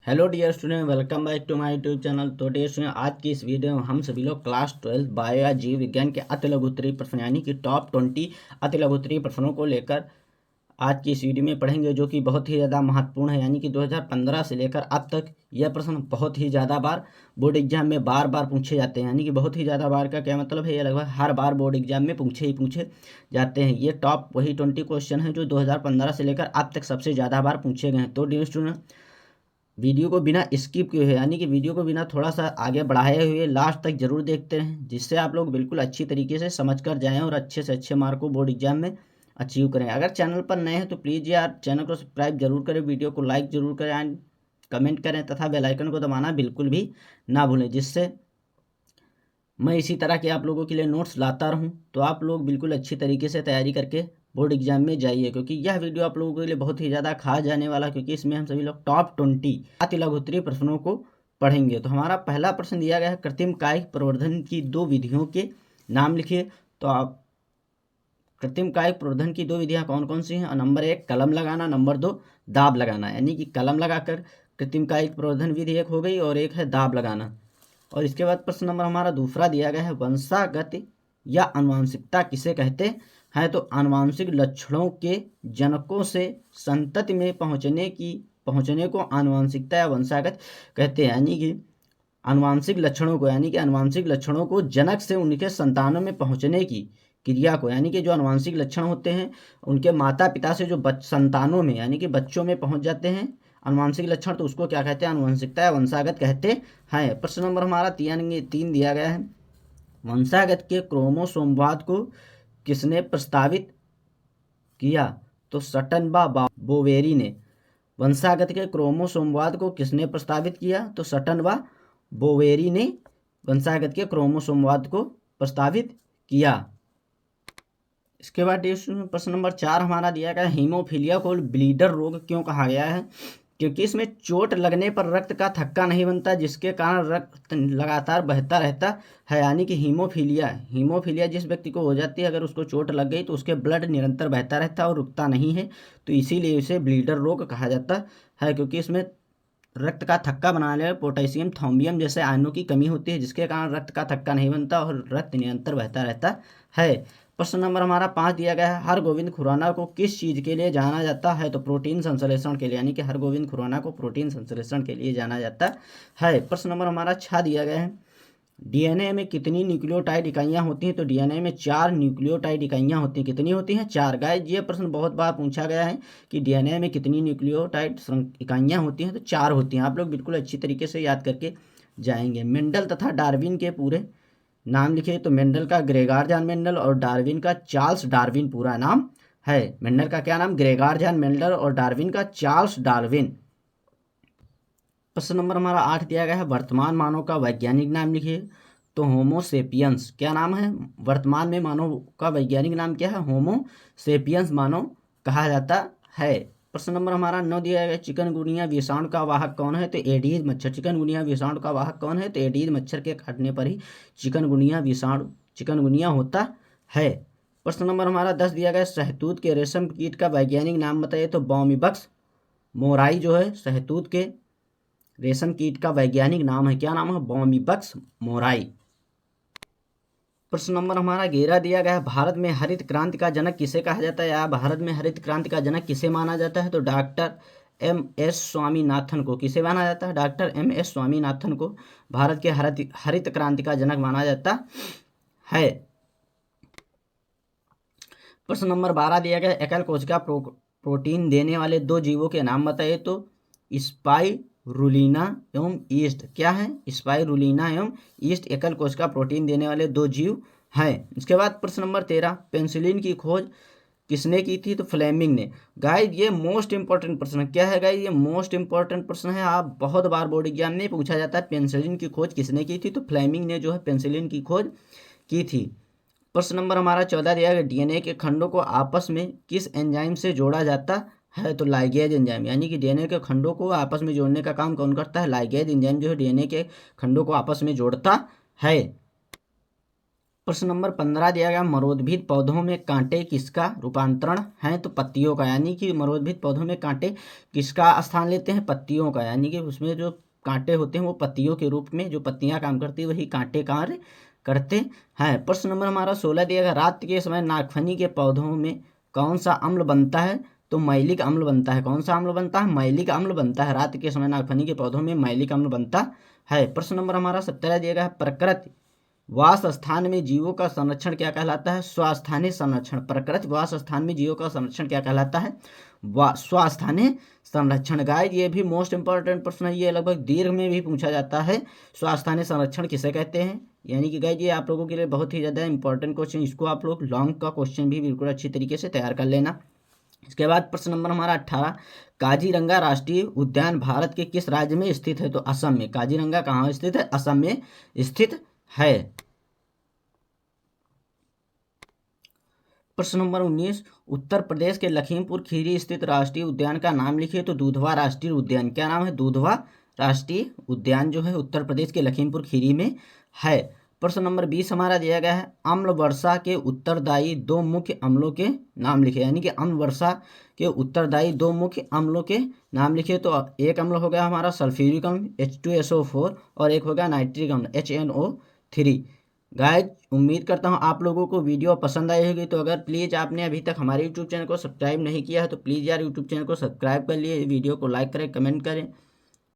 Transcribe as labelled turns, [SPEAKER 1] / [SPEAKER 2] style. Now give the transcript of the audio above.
[SPEAKER 1] Hello dear student, welcome back to my YouTube channel. तो dear student, आज की इस वीडियो में हम सभी लोग क्लास 12 बायो या जीव विज्ञान के अति लघु उत्तरीय प्रश्न यानी कि टॉप 20 अति लघु उत्तरीय प्रश्नों को लेकर आज की इस वीडियो में पढ़ेंगे, जो कि बहुत ही ज़्यादा महत्वपूर्ण है। यानी कि 2015 से लेकर अब तक यह प्रश्न बहुत ही ज़्यादा बार बोर्ड एग्जाम में बार बार पूछे जाते हैं। यानी कि बहुत ही ज़्यादा बार का क्या मतलब है, ये लगभग हर बार बोर्ड एग्जाम में पूछे जाते हैं। ये टॉप वही 20 क्वेश्चन हैं जो 2015 से लेकर अब तक सबसे ज़्यादा बार पूछे गए हैं। तो डियर स्टूडेंट, वीडियो को बिना स्किप किए हुए यानी कि वीडियो को बिना थोड़ा सा आगे बढ़ाए हुए लास्ट तक जरूर देखते रहें, जिससे आप लोग बिल्कुल अच्छी तरीके से समझ कर जाएँ और अच्छे से अच्छे मार्क को बोर्ड एग्जाम में अचीव करें। अगर चैनल पर नए हैं तो प्लीज़ यार चैनल को सब्सक्राइब जरूर करें, वीडियो को लाइक जरूर करें एंड कमेंट करें तथा बेल आइकन को दबाना बिल्कुल भी ना भूलें, जिससे मैं इसी तरह के आप लोगों के लिए नोट्स लाता रहूं। तो आप लोग बिल्कुल अच्छी तरीके से तैयारी करके बोर्ड एग्जाम में जाइए, क्योंकि यह वीडियो आप लोगों के लिए बहुत ही ज़्यादा खास जाने वाला, क्योंकि इसमें हम सभी लोग टॉप 20 अति लघु उत्तरीय प्रश्नों को पढ़ेंगे। तो हमारा पहला प्रश्न दिया गया है, कृत्रिम कायिक प्रवर्धन की दो विधियों के नाम लिखिए। तो आप कृत्रिम कायिक प्रवर्धन की दो विधियां कौन कौन सी हैं? नंबर 1 कलम लगाना, नंबर 2 दाब लगाना। यानी कि कलम लगाकर कृत्रिम कायिक प्रवर्धन विधि एक हो गई और एक है दाब लगाना। और इसके बाद प्रश्न नंबर हमारा दूसरा दिया गया है, वंशागत या आनुवांशिकता किसे कहते हैं? तो आनुवांशिक लक्षणों के जनकों से संतति में पहुंचने को आनुवांशिकता या वंशागत कहते हैं। यानी कि आनुवांशिक लक्षणों को जनक से उनके संतानों में पहुंचने की क्रिया को, यानी कि जो आनुवांशिक लक्षण होते हैं उनके माता पिता से जो संतानों में यानी कि बच्चों में पहुंच जाते हैं आनुवांशिक लक्षण, तो उसको क्या कहते हैं? आनुवंशिकता या वंशागत कहते हैं। प्रश्न नंबर हमारा 3 दिया गया है, वंशागत के क्रोमोसोमवाद को किसने प्रस्तावित किया? तो सटन व बोवेरी ने। वंशागत के क्रोमोसोमवाद को किसने प्रस्तावित किया? तो सटन व बोवेरी ने वंशागत के क्रोमोसोमवाद को प्रस्तावित किया। इसके बाद प्रश्न नंबर 4 हमारा दिया गया, हीमोफीलिया को ब्लीडर रोग क्यों कहा गया है? क्योंकि इसमें चोट लगने पर रक्त का थक्का नहीं बनता, जिसके कारण रक्त लगातार बहता रहता है। यानी कि हीमोफीलिया जिस व्यक्ति को हो जाती है, अगर उसको चोट लग गई तो उसके ब्लड निरंतर बहता रहता है और रुकता नहीं है। तो इसीलिए इसे ब्लीडर रोग कहा जाता है, क्योंकि इसमें रक्त का थक्का बनाने वाले पोटेशियम थोम्बियम जैसे आयनों की कमी होती है, जिसके कारण रक्त का थक्का नहीं बनता और रक्त निरंतर बहता रहता है। प्रश्न नंबर हमारा 5 दिया गया है, हरगोविंद खुराना को किस चीज़ के लिए जाना जाता है? तो प्रोटीन संश्लेषण के लिए। यानी कि हरगोविंद खुराना को प्रोटीन संश्लेषण के लिए जाना जाता है। प्रश्न नंबर हमारा 6 दिया गया है, डीएनए में कितनी न्यूक्लियोटाइड इकाइयाँ होती हैं? तो डीएनए में 4 न्यूक्लियोटाइड इकाइयाँ होती हैं। कितनी होती हैं? 4। गाइस, ये प्रश्न बहुत बार पूछा गया है कि डीएनए में कितनी न्यूक्लियोटाइड इकाइयाँ होती हैं? तो 4 होती हैं। आप लोग बिल्कुल अच्छी तरीके से याद करके जाएंगे। मेंडल तथा डार्विन के पूरे नाम लिखे। तो मेंडल का ग्रेगार जॉन मेंडल और डार्विन का चार्ल्स डार्विन पूरा नाम है। मेंडल का क्या नाम? ग्रेगार जॉन मेंडल और डार्विन का चार्ल्स डार्विन। प्रश्न नंबर हमारा 8 दिया गया है, वर्तमान मानव का वैज्ञानिक नाम लिखिए। तो होमो सेपियंस क्या नाम है? वर्तमान में मानव का वैज्ञानिक नाम क्या है? होमो सेपियंस मानव कहा जाता है। प्रश्न नंबर हमारा 9 दिया गया, चिकनगुनिया विषाणु का वाहक कौन है? तो एडीज मच्छर। चिकनगुनिया विषाणु का वाहक कौन है? तो एडीज मच्छर के काटने पर ही चिकनगुनिया होता है। प्रश्न नंबर हमारा 10 दिया गया, शहतूत के रेशम कीट का वैज्ञानिक नाम बताइए। तो बॉम्बीबक्स मोराई जो है शहतूत के रेशम कीट का वैज्ञानिक नाम है। क्या नाम है? बॉम्बीबक्स मोराई। प्रश्न नंबर हमारा 11 दिया गया है, भारत में हरित क्रांति का जनक किसे कहा जाता है? या भारत में हरित क्रांति का जनक किसे माना जाता है? तो डॉक्टर एम.एस. स्वामीनाथन को। किसे माना जाता है? Doctor MS. स्वामीनाथन को भारत के हरित क्रांति का जनक माना जाता है। प्रश्न नंबर 12 दिया गया, एकल कोशिका प्रोटीन देने वाले 2 जीवों के नाम बताइए। तो स्पाइरुलिना एवं ईस्ट। क्या है? स्पाइरुलिना एवं ईस्ट एकल कोशिका प्रोटीन देने वाले 2 जीव हैं। इसके बाद प्रश्न नंबर 13, पेंसिलिन की खोज किसने की थी? तो फ्लेमिंग ने। गाइस, ये मोस्ट इंपॉर्टेंट प्रश्न क्या है? गाइस, ये मोस्ट इंपॉर्टेंट प्रश्न है। आप बहुत बार बोर्ड एग्जाम में पूछा जाता है पेंसिलिन की खोज किसने की थी? तो फ्लेमिंग ने जो है पेंसिलिन की खोज की थी। प्रश्न नंबर हमारा 14 दिया गया, डीएनए के खंडों को आपस में किस एंजाइम से जोड़ा जाता है? तो लाइगेज एंजाइम। यानी कि डीएनए के खंडों को आपस में जोड़ने का काम कौन करता है? लाइगेज एंजाइम जो है डीएनए के खंडों को आपस में जोड़ता है। प्रश्न नंबर 15 दिया गया, मरोद्भिद पौधों में कांटे किसका रूपांतरण है? तो पत्तियों का, यानी कि मरोद्भिद पौधों में कांटे किसका स्थान लेते हैं? पत्तियों का, यानी कि उसमें जो कांटे होते हैं वो पत्तियों के रूप में, जो पत्तियां काम करती है वही कांटे कार्य करते हैं। प्रश्न नंबर हमारा 16 दिया गया, रात के समय नागफनी के पौधों में कौन सा अम्ल बनता है? तो मैलिक अम्ल बनता है। कौन सा अम्ल बनता है? मैलिक अम्ल बनता है। रात के समय नागफनी के पौधों में मैलिक अम्ल बनता है। प्रश्न नंबर हमारा 17 दिया गया है, प्रकृति वास स्थान में जीवों का संरक्षण क्या कहलाता है? स्वास्थानीय संरक्षण। प्रकृति वास स्थान में जीवों का संरक्षण क्या कहलाता है? स्वास्थानीय संरक्षण। गाइस ये भी मोस्ट इंपॉर्टेंट प्रश्न है, ये लगभग दीर्घ में भी पूछा जाता है। स्वास्थानीय संरक्षण किसे कहते हैं? यानी कि गाइस ये आप लोगों के लिए बहुत ही ज़्यादा इंपॉर्टेंट क्वेश्चन, इसको आप लोग लॉन्ग का क्वेश्चन भी बिल्कुल अच्छी तरीके से तैयार कर लेना। इसके बाद प्रश्न नंबर हमारा 18, काजीरंगा राष्ट्रीय उद्यान भारत के किस राज्य में स्थित है? तो असम में। काजीरंगा कहाँ स्थित है? असम में स्थित है। प्रश्न नंबर 19, उत्तर प्रदेश के लखीमपुर खीरी स्थित राष्ट्रीय उद्यान का नाम लिखिए। तो दुधवा राष्ट्रीय उद्यान। क्या नाम है? दुधवा राष्ट्रीय उद्यान जो है उत्तर प्रदेश के लखीमपुर खीरी में है। प्रश्न नंबर 20 हमारा दिया गया है, अम्ल वर्षा के उत्तरदायी दो मुख्य अम्लों के नाम लिखे। यानी कि अम्ल वर्षा के उत्तरदायी दो मुख्य अम्लों के नाम लिखिए। तो एक अम्ल हो गया हमारा सल्फ्यूरिक अम्ल H2SO4 और एक हो गया नाइट्रिक अम्ल HNO3। गाइज उम्मीद करता हूँ आप लोगों को वीडियो पसंद आई होगी। तो अगर प्लीज़ आपने अभी तक हमारे यूट्यूब चैनल को सब्सक्राइब नहीं किया है तो प्लीज़ यार यूट्यूब चैनल को सब्सक्राइब कर लिए, वीडियो को लाइक करें, कमेंट करें।